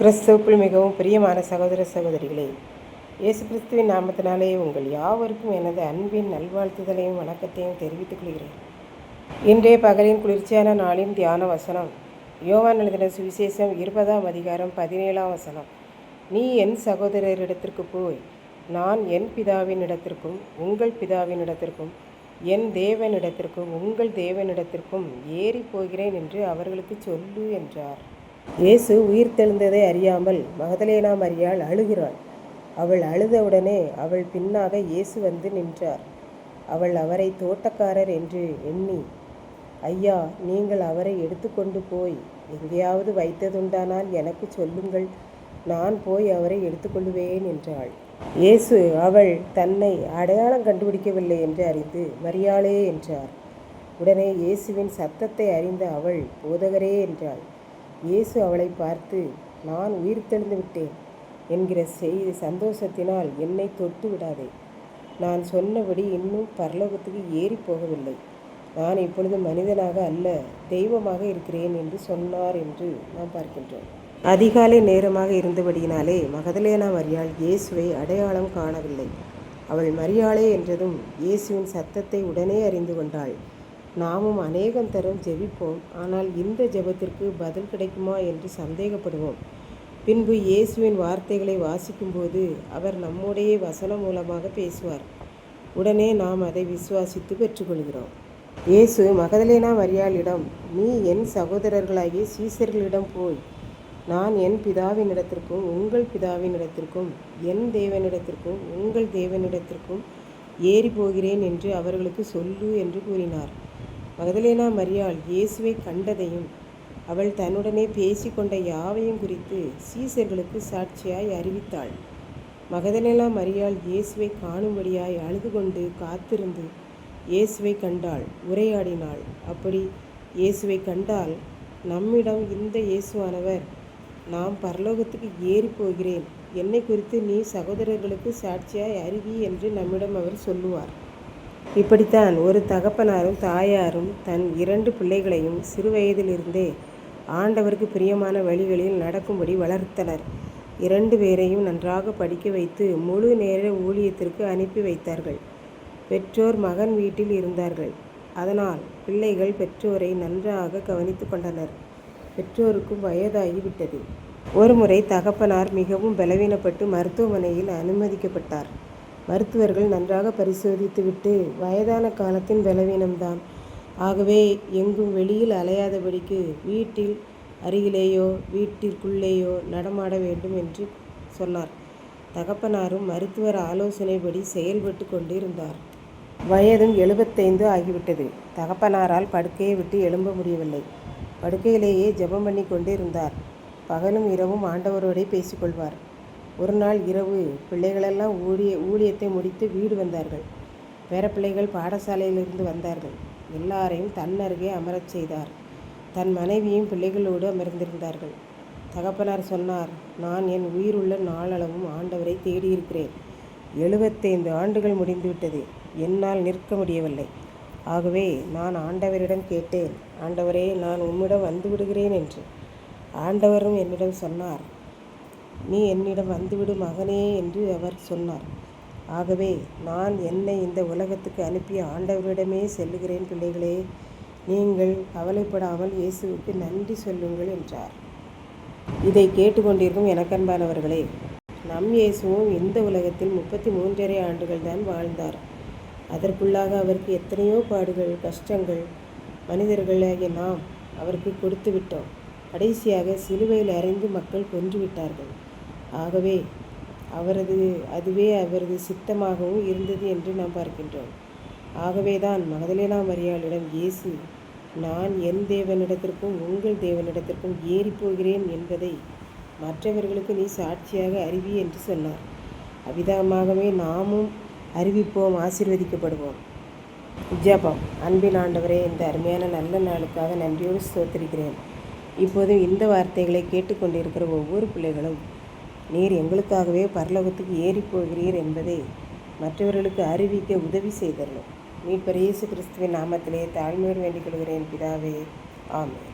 கிறிஸ்துவுக்குள் மிகவும் பிரியமான சகோதர சகோதரிகளே, இயேசு கிறிஸ்துவின் நாமத்தினாலே உங்கள் யாவருக்கும் எனது அன்பின் நல்வாழ்த்துதலையும் வணக்கத்தையும் தெரிவித்துக் கொள்கிறேன். இன்றைய பகலின் குளிர்ச்சியான நாளின் தியான வசனம் யோவான் எழுதின சுவிசேஷம் 20ஆம் அதிகாரம் 17ஆம் வசனம். நீ என் சகோதரரிடத்திற்கு போய், நான் என் பிதாவின் இடத்திற்கும் உங்கள் பிதாவின் இடத்திற்கும் என் தேவனிடத்திற்கும் உங்கள் தேவனிடத்திற்கும் ஏறி போகிறேன் என்று அவர்களுக்கு சொல்லு என்றார். இயேசு உயிர்த்தெழுந்ததை அறியாமல் மகதலேனா மரியாள் அழுகிறாள். அவள் அழுதவுடனே அவள் பின்னாக இயேசு வந்து நின்றார். அவள் அவரை தோட்டக்காரர் என்று எண்ணி, ஐயா, நீங்கள் அவரை எடுத்துக்கொண்டு போய் எங்கேயாவது வைத்ததுண்டானால் எனக்கு சொல்லுங்கள், நான் போய் அவரை எடுத்துக்கொள்ளுவேன் என்றாள். இயேசு அவள் தன்னை அடையாளம் கண்டுபிடிக்கவில்லை என்று அறிந்து மரியாளே என்றார். உடனே இயேசுவின் சத்தத்தை அறிந்த அவள் போதகரே என்றாள். இயேசு அவளை பார்த்து, நான் உயிர்த்தெழுந்து விட்டேன் என்கிற செய்தி சந்தோஷத்தினால் என்னை தொட்டு விடாதே. நான் சொன்னபடி இன்னும் பரலோகத்துக்கு ஏறி போகவில்லை. நான் இப்பொழுது மனிதனாக அல்ல, தெய்வமாக இருக்கிறேன் என்று சொன்னார் என்று நாம் பார்க்கின்றோம். அதிகாலை நேரமாக இருந்தபடியினாலே மகதலேனா மரியாள் இயேசுவை அடையாளம் காணவில்லை. அவள் மரியாளே என்றதும் இயேசுவின் சத்தத்தை உடனே அறிந்து கொண்டாள். நாமும் அநேகம் தரம் ஜெபிப்போம், ஆனால் இந்த ஜெபத்திற்கு பதில் கிடைக்குமா என்று சந்தேகப்படுவோம். பின்பு இயேசுவின் வார்த்தைகளை வாசிக்கும்போது அவர் நம்முடைய வசனம் மூலமாக பேசுவார். உடனே நாம் அதை விசுவாசித்து பெற்றுக்கொள்கிறோம். இயேசு மகதலேனா மரியாளிடம், நீ என் சகோதரர்களாகிய சீசர்களிடம் போய், நான் என் பிதாவினிடத்திற்கும் உங்கள் பிதாவினிடத்திற்கும் என் தேவனிடத்திற்கும் உங்கள் தேவனிடத்திற்கும் ஏறி போகிறேன் என்று அவர்களுக்கு சொல்லு என்று கூறினார். மகதலேனா மரியாள் இயேசுவை கண்டதையும் அவள் தன்னுடனே பேசிக்கொண்ட யாவையும் குறித்து சீசர்களுக்கு சாட்சியாய் அறிவித்தாள். மகதலேனா மரியாள் இயேசுவை காணும்படியாய் அழுது கொண்டு காத்திருந்து இயேசுவை கண்டாள், உரையாடினாள். அப்படி இயேசுவை கண்டால், நம்மிடம் இந்த இயேசுவானவர், நாம் பரலோகத்துக்கு ஏறி போகிறேன், என்னை குறித்து நீ சகோதரர்களுக்கு சாட்சியாய் அறிவி என்று நம்மிடம் அவர் சொல்லுவார். இப்படித்தான் ஒரு தகப்பனாரும் தாயாரும் தன் 2 பிள்ளைகளையும் சிறுவயதிலிருந்தே ஆண்டவருக்கு பிரியமான வழிகளில் நடக்கும்படி வளர்த்தனர். 2 பேரையும் நன்றாக படிக்க வைத்து முழு நேர ஊழியத்திற்கு அனுப்பி வைத்தார்கள். பெற்றோர் மகன் வீட்டில் இருந்தார்கள். அதனால் பிள்ளைகள் பெற்றோரை நன்றாக கவனித்து கொண்டனர். பெற்றோருக்கும் வயதாகிவிட்டது. ஒருமுறை தகப்பனார் மிகவும் பலவீனப்பட்டு மருத்துவமனையில் அனுமதிக்கப்பட்டார். மருத்துவர்கள் நன்றாக பரிசோதித்துவிட்டு, வயதான காலத்தின் பலவீனம்தான், ஆகவே எங்கும் வெளியில் அலையாதபடிக்கு வீட்டில் அருகிலேயோ வீட்டிற்குள்ளேயோ நடமாட வேண்டும் என்று சொன்னார். தகப்பனாரும் மருத்துவர் ஆலோசனைப்படி செயல்பட்டு கொண்டிருந்தார். வயதும் 75 ஆகிவிட்டது. தகப்பனாரால் படுக்கையை விட்டு எழும்ப முடியவில்லை. படுக்கையிலேயே ஜெபம் பண்ணி கொண்டிருந்தார். பகலும் இரவும் ஆண்டவரோடே பேசிக்கொள்வார். ஒரு நாள் இரவு பிள்ளைகளெல்லாம் ஊழியத்தை முடித்து வீடு வந்தார்கள். பேர பிள்ளைகள் பாடசாலையிலிருந்து வந்தார்கள். எல்லாரையும் தன் அருகே அமரச் செய்தார். தன் மனைவியும் பிள்ளைகளோடு அமர்ந்திருந்தார்கள். தகப்பனார் சொன்னார், நான் என் உயிருள்ள நாளளவும் ஆண்டவரை தேடியிருக்கிறேன். 75 ஆண்டுகள் முடிந்துவிட்டது. என்னால் நிற்க முடியவில்லை. ஆகவே நான் ஆண்டவரிடம் கேட்டேன், ஆண்டவரே, நான் உம்மிடம் வந்து விடுகிறேன் என்று. ஆண்டவரும் என்னிடம் சொன்னார், நீ என்னிடம் வந்துவிடு மகனே என்று அவர் சொன்னார். ஆகவே நான் என்னை இந்த உலகத்துக்கு அனுப்பிய ஆண்டவரிடமே செல்லுகிறேன். பிள்ளைகளே, நீங்கள் கவலைப்படாமல் இயேசுவுக்கு நன்றி சொல்லுங்கள் என்றார். இதை கேட்டுக்கொண்டிருக்கும் எனக்கன்பானவர்களே, நம் இயேசுவும் இந்த உலகத்தில் 33.5 ஆண்டுகள் தான் வாழ்ந்தார். அதற்குள்ளாக அவருக்கு எத்தனையோ பாடுகள், கஷ்டங்கள் மனிதர்களாகிய நாம் அவருக்கு கொடுத்து விட்டோம். கடைசியாக சிலுவையில் அறைந்து மக்கள் கொன்று விட்டார்கள். ஆகவே அதுவே அவரது சித்தமாகவும் இருந்தது என்று நாம் பார்க்கின்றோம். ஆகவே தான் மகதலேனா மரியாளிடம் இயேசு, நான் என் தேவனிடத்திற்கும் உங்கள் தேவனிடத்திற்கும் ஏறி போகிறேன் என்பதை மற்றவர்களுக்கு நீ சாட்சியாக அறிவி என்று சொன்னார். அவ்விதமாகவே நாமும் அறிவிப்போம், ஆசீர்வதிக்கப்படுவோம். ஜெபம். அன்பின் ஆண்டவரே, இந்த அருமையான நல்ல நாளுக்காக நன்றியோடு ஸ்தோத்திரிக்கிறேன். இப்போதும் இந்த வார்த்தைகளை கேட்டுக்கொண்டிருக்கிற ஒவ்வொரு பிள்ளைகளும், நீர் எங்களுக்காகவே பரலோகத்துக்கு ஏறி போகிறீர் என்பதை மற்றவர்களுக்கு அறிவிக்க உதவி செய்தரணும். மீட்பர் இயேசு கிறிஸ்துவின் நாமத்திலே தாழ்மையோடு வேண்டிக் கொள்கிறேன் பிதாவே. ஆமென்.